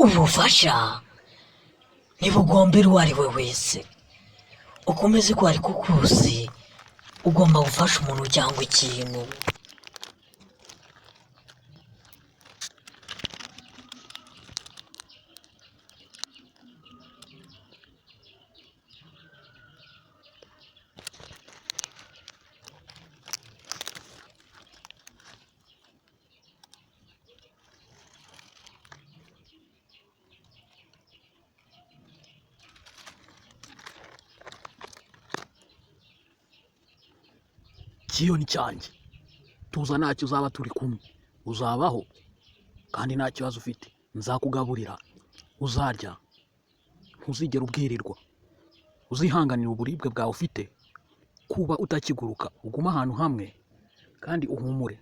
ubufasha ntibugombera uwo ari we wese, ukomeze ko ari ko kose ugomba gufasha umuntu cyangwa ikintu. Kiyoni cyanjye, tuza ntacyo uzaba turi kumwe, uzabaho kandi nta kibazo ufite, nzakugaburira, uzarya, ntuzigera ubwirirwa, uzihanganira uburibwe bwawe ufite, kuba utakiguruka, uguma ahantu hamwe kandi uhumure,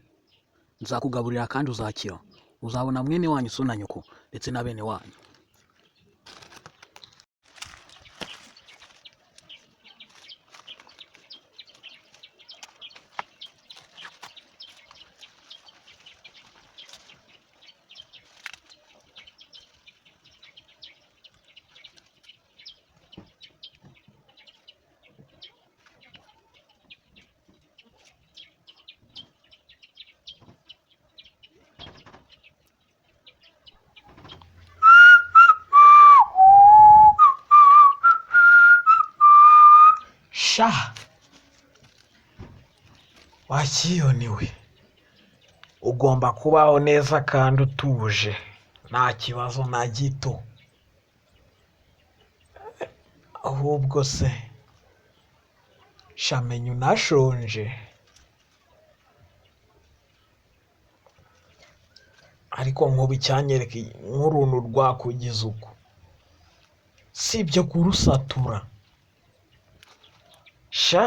nzakugaburira kandi uzakira, uzabona mwene wanyu so na nyoko ndetse na bene wanyu. Sha wakiyoniwe, ugomba kubaho neza kandi utuje, nta kibazo na gito. Ahubwo se shamenya unashonje, ariko nkuba icyanyereka nk'uruntu rwakugize uko, si ibyo kurusatura sha.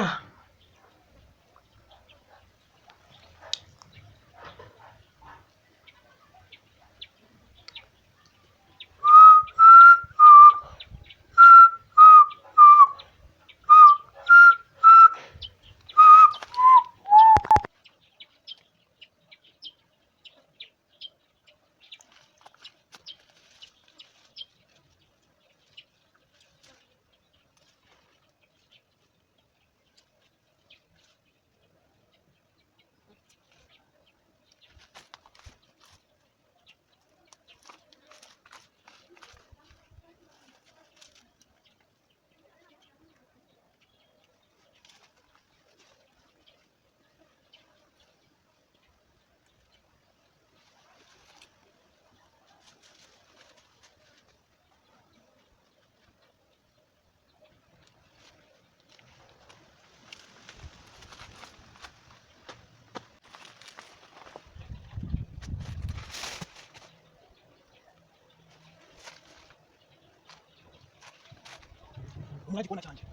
Umuraji kuona chanje,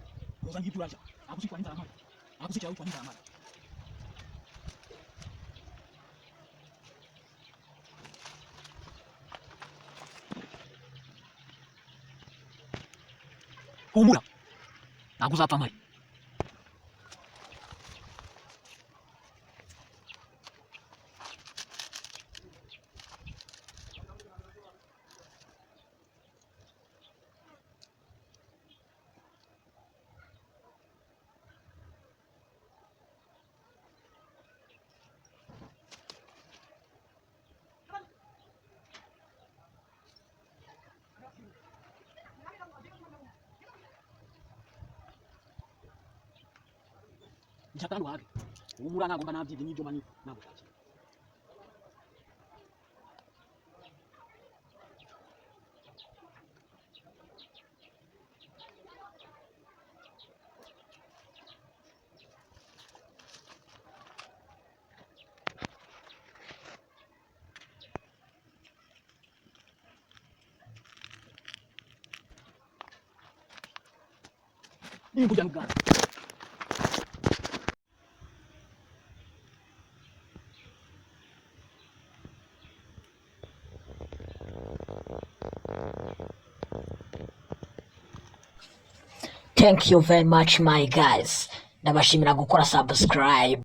muza ngibyo urarya, akusikwa n'inzara mara, akusikira witwa n'inzara mara. Humura, ntabwo uzapfa mari. Ichatanu wage, humura nagomba nabyibye n'ibyo mani nagushaki. Ni kujya n'ubwana. Thank you very much my guys, ndabashimira gukora subscribe.